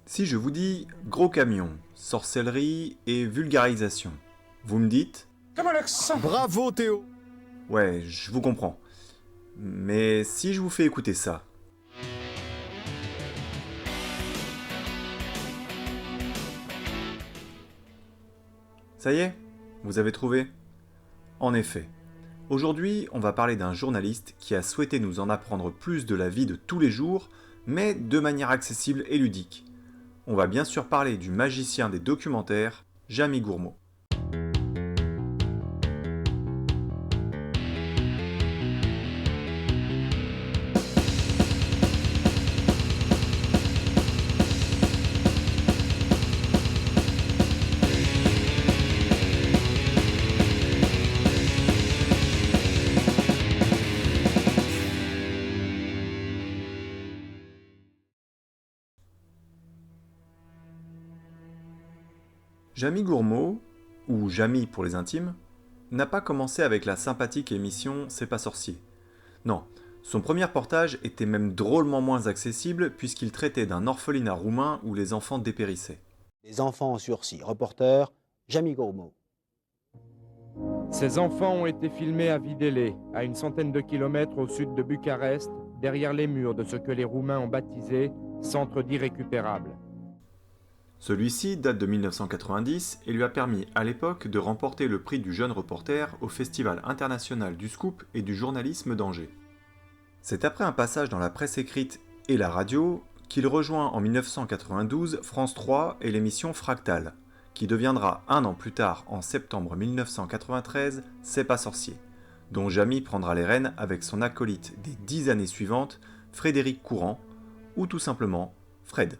Si je vous dis gros camion, sorcellerie et vulgarisation, vous me dites Comme un accent. Bravo Théo. ouais, je vous comprends. Mais si je vous fais écouter ça, ça y est, vous avez trouvé? En effet, aujourd'hui, on va parler d'un journaliste qui a souhaité nous en apprendre plus de la vie de tous les jours, mais de manière accessible et ludique. On va bien sûr parler du magicien des documentaires, Jamy Gourmaud. Jamy Gourmaud, ou Jamy pour les intimes, n'a pas commencé avec la sympathique émission C'est pas sorcier. Non, son premier reportage était même drôlement moins accessible puisqu'il traitait d'un orphelinat roumain où les enfants dépérissaient. Les enfants en sursis. Reporter, Jamy Gourmaud. Ces enfants ont été filmés à Videle, à une centaine de kilomètres au sud de Bucarest, derrière les murs de ce que les Roumains ont baptisé Centre d'irrécupérables. Celui-ci date de 1990 et lui a permis à l'époque de remporter le prix du jeune reporter au Festival international du scoop et du journalisme d'Angers. C'est après un passage dans la presse écrite et la radio qu'il rejoint en 1992 France 3 et l'émission Fractal, qui deviendra un an plus tard, en septembre 1993, C'est pas sorcier, dont Jamy prendra les rênes avec son acolyte des 10 années suivantes, Frédéric Courant, ou tout simplement Fred.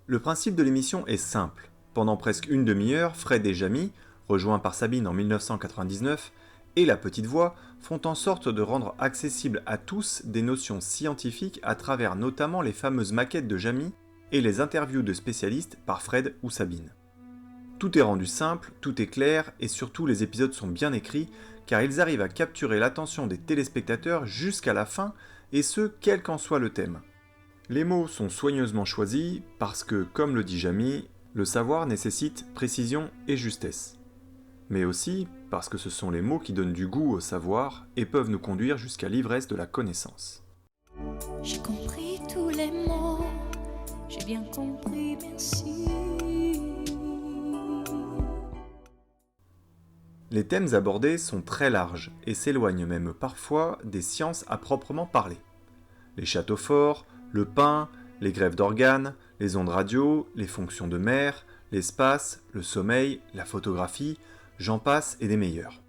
Le principe de l'émission est simple. Pendant presque une demi-heure, Fred et Jamy, rejoints par Sabine en 1999, et la petite voix font en sorte de rendre accessibles à tous des notions scientifiques à travers notamment les fameuses maquettes de Jamy et les interviews de spécialistes par Fred ou Sabine. Tout est rendu simple, tout est clair et surtout les épisodes sont bien écrits car ils arrivent à capturer l'attention des téléspectateurs jusqu'à la fin et ce quel qu'en soit le thème. Les mots sont soigneusement choisis parce que, comme le dit Jamy, le savoir nécessite précision et justesse. Mais aussi parce que ce sont les mots qui donnent du goût au savoir et peuvent nous conduire jusqu'à l'ivresse de la connaissance. J'ai compris tous les mots, j'ai bien compris, merci. Les thèmes abordés sont très larges et s'éloignent même parfois des sciences à proprement parler. Les châteaux forts, le pain, les greffes d'organes, les ondes radio, les fonctions de mer, l'espace, le sommeil, la photographie, j'en passe et des meilleurs.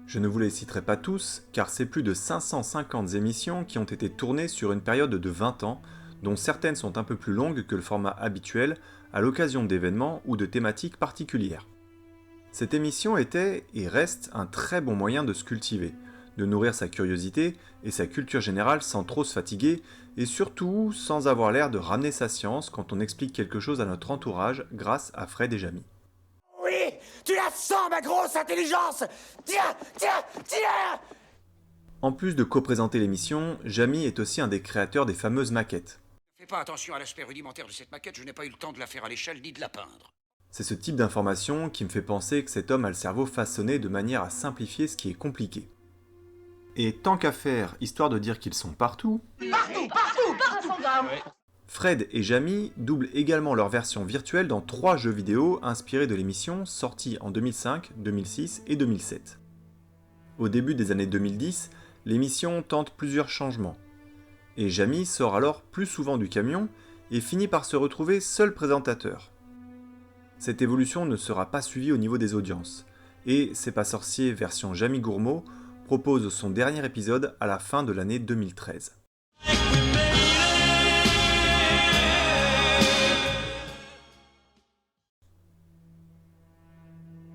Je ne vous les citerai pas tous, car c'est plus de 550 émissions qui ont été tournées sur une période de 20 ans, dont certaines sont un peu plus longues que le format habituel, à l'occasion d'événements ou de thématiques particulières. Cette émission était et reste un très bon moyen de se cultiver, de nourrir sa curiosité et sa culture générale sans trop se fatiguer, et surtout sans avoir l'air de ramener sa science quand on explique quelque chose à notre entourage grâce à Fred et Jamy. Oui, tu la sens, ma grosse intelligence. Tiens, tiens, tiens. En plus de co-présenter l'émission, Jamy est aussi un des créateurs des fameuses maquettes. Fais pas attention à l'aspect rudimentaire de cette maquette, je n'ai pas eu le temps de la faire à l'échelle ni de la peindre. C'est ce type d'information qui me fait penser que cet homme a le cerveau façonné de manière à simplifier ce qui est compliqué. Et tant qu'à faire, histoire de dire qu'ils sont partout, Fred et Jamy doublent également leur version virtuelle dans 3 jeux vidéo inspirés de l'émission sortis en 2005, 2006 et 2007. Au début des années 2010, l'émission tente plusieurs changements. Et Jamy sort alors plus souvent du camion et finit par se retrouver seul présentateur. Cette évolution ne sera pas suivie au niveau des audiences, et C'est pas sorcier version Jamy Gourmaud propose son dernier épisode à la fin de l'année 2013.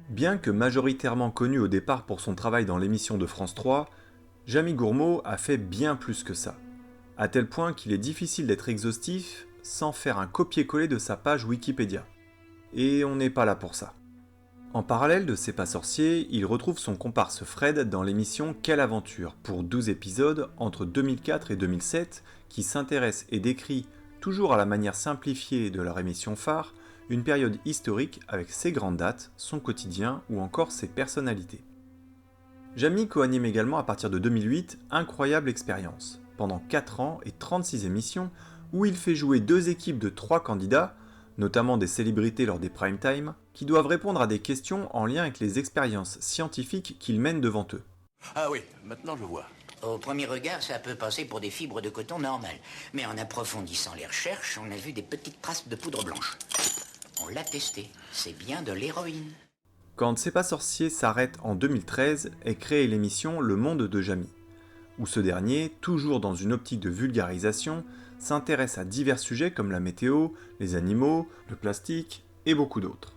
Bien que majoritairement connu au départ pour son travail dans l'émission de France 3, Jamy Gourmaud a fait bien plus que ça, à tel point qu'il est difficile d'être exhaustif sans faire un copier-coller de sa page Wikipédia. Et on n'est pas là pour ça. En parallèle de C'est pas sorcier, il retrouve son comparse Fred dans l'émission Quelle aventure pour 12 épisodes entre 2004 et 2007 qui s'intéresse et décrit toujours à la manière simplifiée de leur émission phare, une période historique avec ses grandes dates, son quotidien ou encore ses personnalités. Jamy co-anime également à partir de 2008 Incroyable Expérience, pendant 4 ans et 36 émissions, où il fait jouer 2 équipes de 3 candidats, notamment des célébrités lors des prime time, qui doivent répondre à des questions en lien avec les expériences scientifiques qu'ils mènent devant eux. Ah oui, maintenant je vois. Au premier regard, ça peut passer pour des fibres de coton normales. Mais en approfondissant les recherches, on a vu des petites traces de poudre blanche. On l'a testé. C'est bien de l'héroïne. Quand C'est pas sorcier s'arrête en 2013 est créée l'émission Le Monde de Jamy, où ce dernier, toujours dans une optique de vulgarisation, s'intéresse à divers sujets comme la météo, les animaux, le plastique et beaucoup d'autres.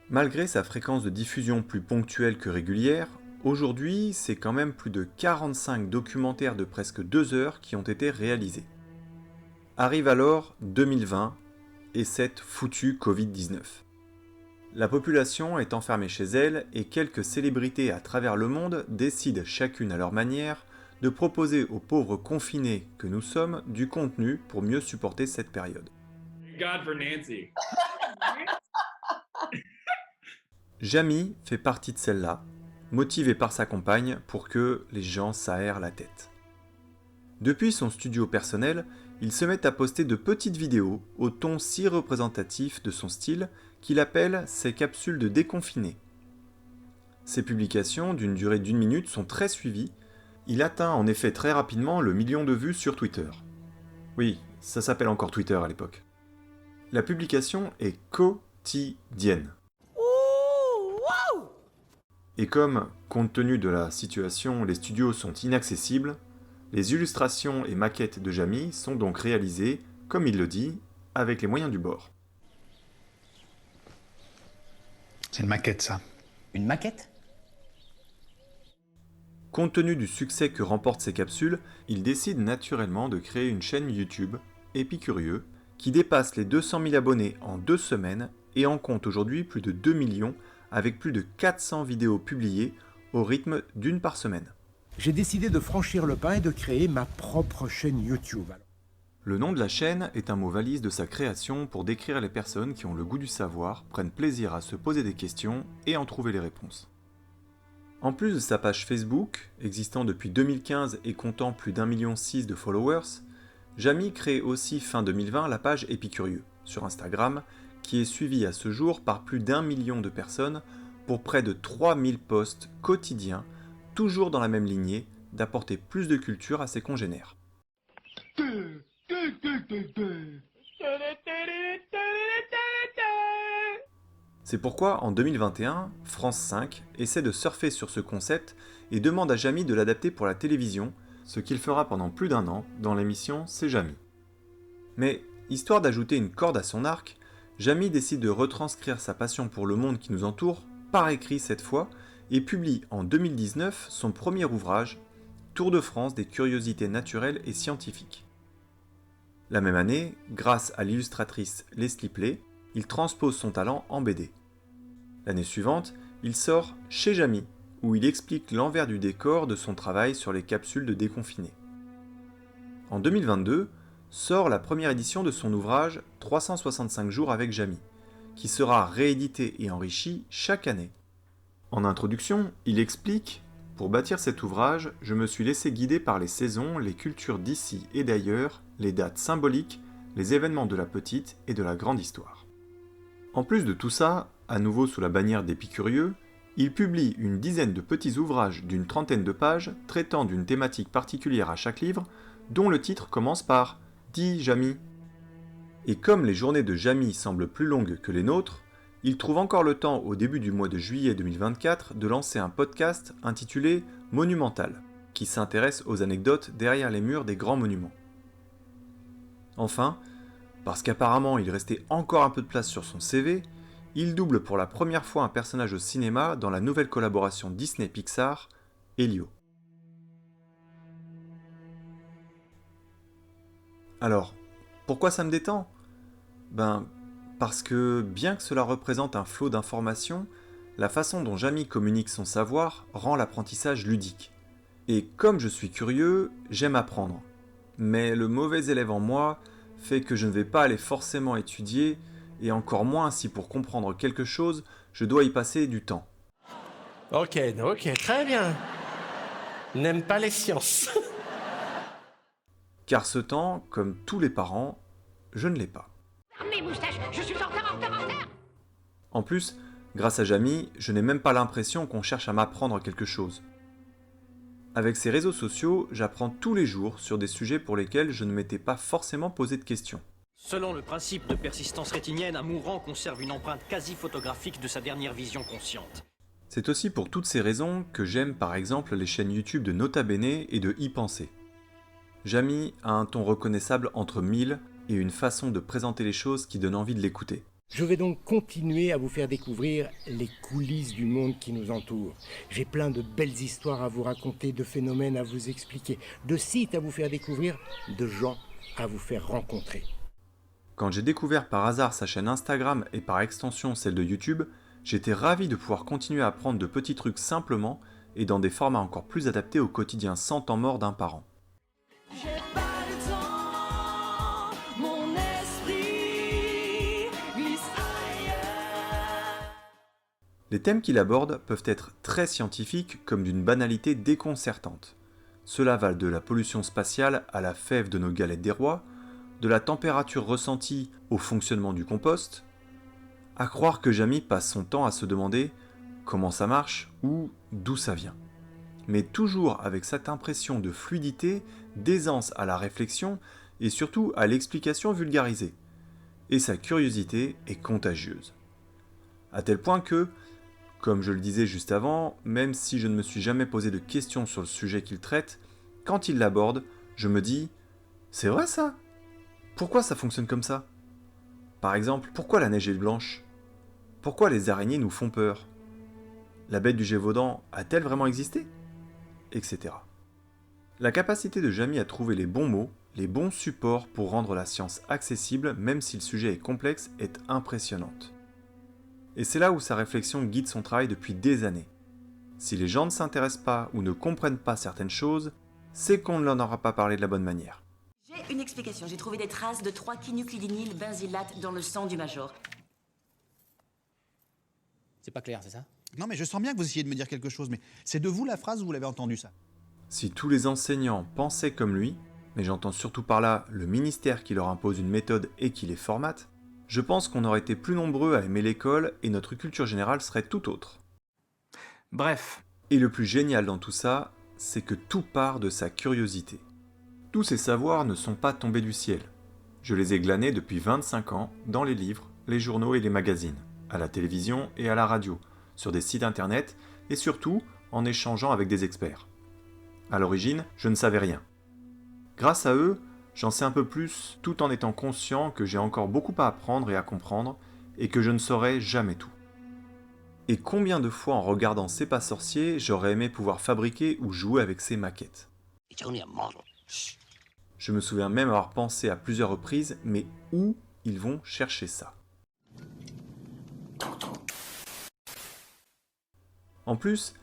Malgré sa fréquence de diffusion plus ponctuelle que régulière, aujourd'hui, c'est quand même plus de 45 documentaires de presque 2 heures qui ont été réalisés. Arrive alors 2020 et cette foutue Covid-19. La population est enfermée chez elle et quelques célébrités à travers le monde décident chacune à leur manière de proposer aux pauvres confinés que nous sommes du contenu pour mieux supporter cette période. God for Nancy. Jamy fait partie de celle-là, motivé par sa compagne pour que les gens s'aèrent la tête. Depuis son studio personnel, il se met à poster de petites vidéos au ton si représentatif de son style qu'il appelle ses capsules de déconfinés. Ces publications, d'une durée d'1 minute, sont très suivies. Il atteint en effet très rapidement le 1 million de vues sur Twitter. Oui, ça s'appelle encore Twitter à l'époque. La publication est quotidienne. Et comme, compte tenu de la situation, les studios sont inaccessibles, les illustrations et maquettes de Jamy sont donc réalisées, comme il le dit, avec les moyens du bord. C'est une maquette, ça. Une maquette? Compte tenu du succès que remportent ces capsules, il décide naturellement de créer une chaîne YouTube, Épicurieux, qui dépasse les 200 000 abonnés en 2 semaines et en compte aujourd'hui plus de 2 millions, avec plus de 400 vidéos publiées au rythme d'1 par semaine. J'ai décidé de franchir le pas et de créer ma propre chaîne YouTube. Le nom de la chaîne est un mot valise de sa création pour décrire les personnes qui ont le goût du savoir, prennent plaisir à se poser des questions et en trouver les réponses. En plus de sa page Facebook, existant depuis 2015 et comptant plus d'1,6 million de followers, Jamy crée aussi fin 2020 la page Épicurieux sur Instagram, qui est suivie à ce jour par plus d'1 million de personnes pour près de 3000 posts quotidiens, toujours dans la même lignée d'apporter plus de culture à ses congénères. C'est pourquoi en 2021, France 5 essaie de surfer sur ce concept et demande à Jamy de l'adapter pour la télévision, ce qu'il fera pendant plus d'1 an dans l'émission C'est Jamy. Mais, histoire d'ajouter une corde à son arc, Jamy décide de retranscrire sa passion pour le monde qui nous entoure, par écrit cette fois, et publie en 2019 son premier ouvrage, Tour de France des curiosités naturelles et scientifiques. La même année, grâce à l'illustratrice Leslie Play, il transpose son talent en BD. L'année suivante, il sort Chez Jamy, où il explique l'envers du décor de son travail sur les capsules de déconfinés. En 2022, sort la première édition de son ouvrage 365 jours avec Jamy, qui sera réédité et enrichi chaque année. En introduction, il explique « Pour bâtir cet ouvrage, je me suis laissé guider par les saisons, les cultures d'ici et d'ailleurs, les dates symboliques, les événements de la petite et de la grande histoire. » En plus de tout ça, à nouveau sous la bannière d'Épicurieux, il publie une dizaine de petits ouvrages d'une trentaine de pages traitant d'une thématique particulière à chaque livre, dont le titre commence par « Dis Jamy ». Et comme les journées de Jamy semblent plus longues que les nôtres, il trouve encore le temps au début du mois de juillet 2024 de lancer un podcast intitulé « Monumental », qui s'intéresse aux anecdotes derrière les murs des grands monuments. Enfin, parce qu'apparemment il restait encore un peu de place sur son CV, il double pour la première fois un personnage au cinéma dans la nouvelle collaboration Disney-Pixar, Elio. Alors, pourquoi ça me détend ? Parce que, bien que cela représente un flot d'informations, la façon dont Jamy communique son savoir rend l'apprentissage ludique. Et comme je suis curieux, j'aime apprendre. Mais le mauvais élève en moi fait que je ne vais pas aller forcément étudier, et encore moins si pour comprendre quelque chose, je dois y passer du temps. Ok, très bien. N'aime pas les sciences. Car ce temps, comme tous les parents, je ne l'ai pas. Mes moustaches, je suis en retard. En plus, grâce à Jamy, je n'ai même pas l'impression qu'on cherche à m'apprendre quelque chose. Avec ces réseaux sociaux, j'apprends tous les jours sur des sujets pour lesquels je ne m'étais pas forcément posé de questions. Selon le principe de persistance rétinienne, un mourant conserve une empreinte quasi photographique de sa dernière vision consciente. C'est aussi pour toutes ces raisons que j'aime par exemple les chaînes YouTube de Nota Bene et de Y Penser. Jamy a un ton reconnaissable entre mille et une façon de présenter les choses qui donne envie de l'écouter. Je vais donc continuer à vous faire découvrir les coulisses du monde qui nous entoure. J'ai plein de belles histoires à vous raconter, de phénomènes à vous expliquer, de sites à vous faire découvrir, de gens à vous faire rencontrer. Quand j'ai découvert par hasard sa chaîne Instagram et par extension celle de YouTube, j'étais ravi de pouvoir continuer à apprendre de petits trucs simplement et dans des formats encore plus adaptés au quotidien sans temps mort d'un parent. Les thèmes qu'il aborde peuvent être très scientifiques comme d'une banalité déconcertante. Cela va de la pollution spatiale à la fève de nos galettes des rois, de la température ressentie au fonctionnement du compost, à croire que Jamy passe son temps à se demander comment ça marche ou d'où ça vient. Mais toujours avec cette impression de fluidité, d'aisance à la réflexion et surtout à l'explication vulgarisée. Et sa curiosité est contagieuse. À tel point que, comme je le disais juste avant, même si je ne me suis jamais posé de questions sur le sujet qu'il traite, quand il l'aborde, je me dis « C'est vrai ça ? Pourquoi ça fonctionne comme ça ? Par exemple, pourquoi la neige est blanche ? Pourquoi les araignées nous font peur ? La bête du Gévaudan a-t-elle vraiment existé ? Etc. La capacité de Jamy à trouver les bons mots, les bons supports pour rendre la science accessible, même si le sujet est complexe, est impressionnante. Et c'est là où sa réflexion guide son travail depuis des années. Si les gens ne s'intéressent pas ou ne comprennent pas certaines choses, c'est qu'on ne leur aura pas parlé de la bonne manière. J'ai une explication. J'ai trouvé des traces de 3-kinuclidinyl benzylate dans le sang du major. C'est pas clair, c'est ça? Non, mais je sens bien que vous essayez de me dire quelque chose, mais c'est de vous la phrase ou vous l'avez entendu ça? Si tous les enseignants pensaient comme lui, mais j'entends surtout par là le ministère qui leur impose une méthode et qui les formate, je pense qu'on aurait été plus nombreux à aimer l'école et notre culture générale serait tout autre. Bref. Et le plus génial dans tout ça, c'est que tout part de sa curiosité. Tous ces savoirs ne sont pas tombés du ciel. Je les ai glanés depuis 25 ans dans les livres, les journaux et les magazines, à la télévision et à la radio, sur des sites internet et surtout en échangeant avec des experts. À l'origine, je ne savais rien. Grâce à eux, j'en sais un peu plus tout en étant conscient que j'ai encore beaucoup à apprendre et à comprendre et que je ne saurai jamais tout. Et combien de fois en regardant C'est pas sorcier, j'aurais aimé pouvoir fabriquer ou jouer avec ces maquettes. Je me souviens même avoir pensé à plusieurs reprises, mais où ils vont chercher ça? En plus,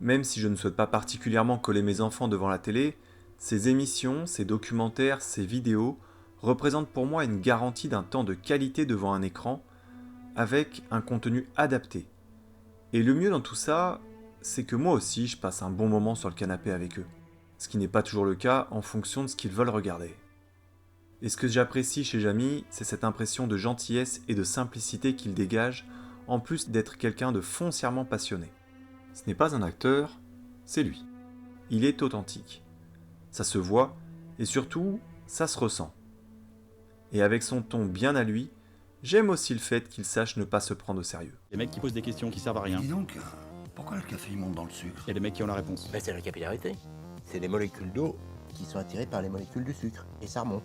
même si je ne souhaite pas particulièrement coller mes enfants devant la télé, ces émissions, ces documentaires, ces vidéos représentent pour moi une garantie d'un temps de qualité devant un écran, avec un contenu adapté. Et le mieux dans tout ça, c'est que moi aussi je passe un bon moment sur le canapé avec eux, ce qui n'est pas toujours le cas en fonction de ce qu'ils veulent regarder. Et ce que j'apprécie chez Jamy, c'est cette impression de gentillesse et de simplicité qu'il dégage, en plus d'être quelqu'un de foncièrement passionné. Ce n'est pas un acteur, c'est lui. Il est authentique. Ça se voit, et surtout, ça se ressent. Et avec son ton bien à lui, j'aime aussi le fait qu'il sache ne pas se prendre au sérieux. Les mecs qui posent des questions qui servent à rien. Dis donc, pourquoi le café il monte dans le sucre? Et les mecs qui ont la réponse. C'est la capillarité. C'est les molécules d'eau qui sont attirées par les molécules du sucre. Et ça remonte.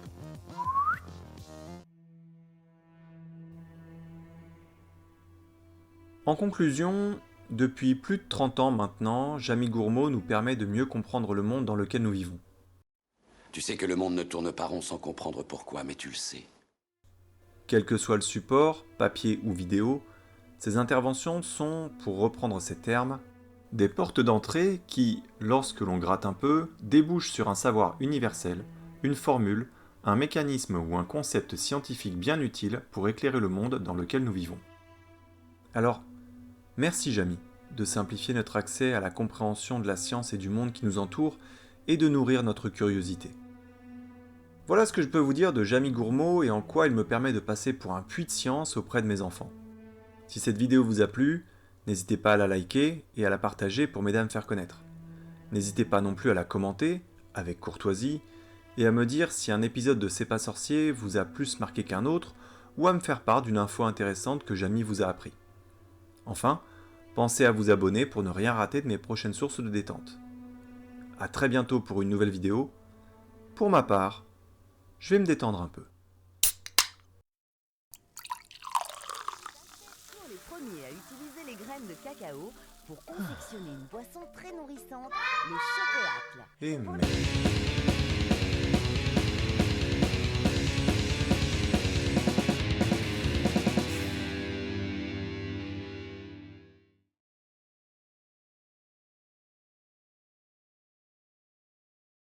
En conclusion, depuis plus de 30 ans maintenant, Jamy Gourmaud nous permet de mieux comprendre le monde dans lequel nous vivons. Tu sais que le monde ne tourne pas rond sans comprendre pourquoi, mais tu le sais. Quel que soit le support, papier ou vidéo, ces interventions sont, pour reprendre ces termes, des portes d'entrée qui, lorsque l'on gratte un peu, débouchent sur un savoir universel, une formule, un mécanisme ou un concept scientifique bien utile pour éclairer le monde dans lequel nous vivons. Alors, merci Jamy de simplifier notre accès à la compréhension de la science et du monde qui nous entoure et de nourrir notre curiosité. Voilà ce que je peux vous dire de Jamy Gourmaud et en quoi il me permet de passer pour un puits de science auprès de mes enfants. Si cette vidéo vous a plu, n'hésitez pas à la liker et à la partager pour m'aider à me faire connaître. N'hésitez pas non plus à la commenter, avec courtoisie, et à me dire si un épisode de C'est pas sorcier vous a plus marqué qu'un autre, ou à me faire part d'une info intéressante que Jamy vous a appris. Enfin, pensez à vous abonner pour ne rien rater de mes prochaines sources de détente. A très bientôt pour une nouvelle vidéo. Pour ma part, je vais me détendre un peu. Les premiers à utiliser les graines de cacao pour confectionner une boisson très nourrissante, le chocolat. Et merde.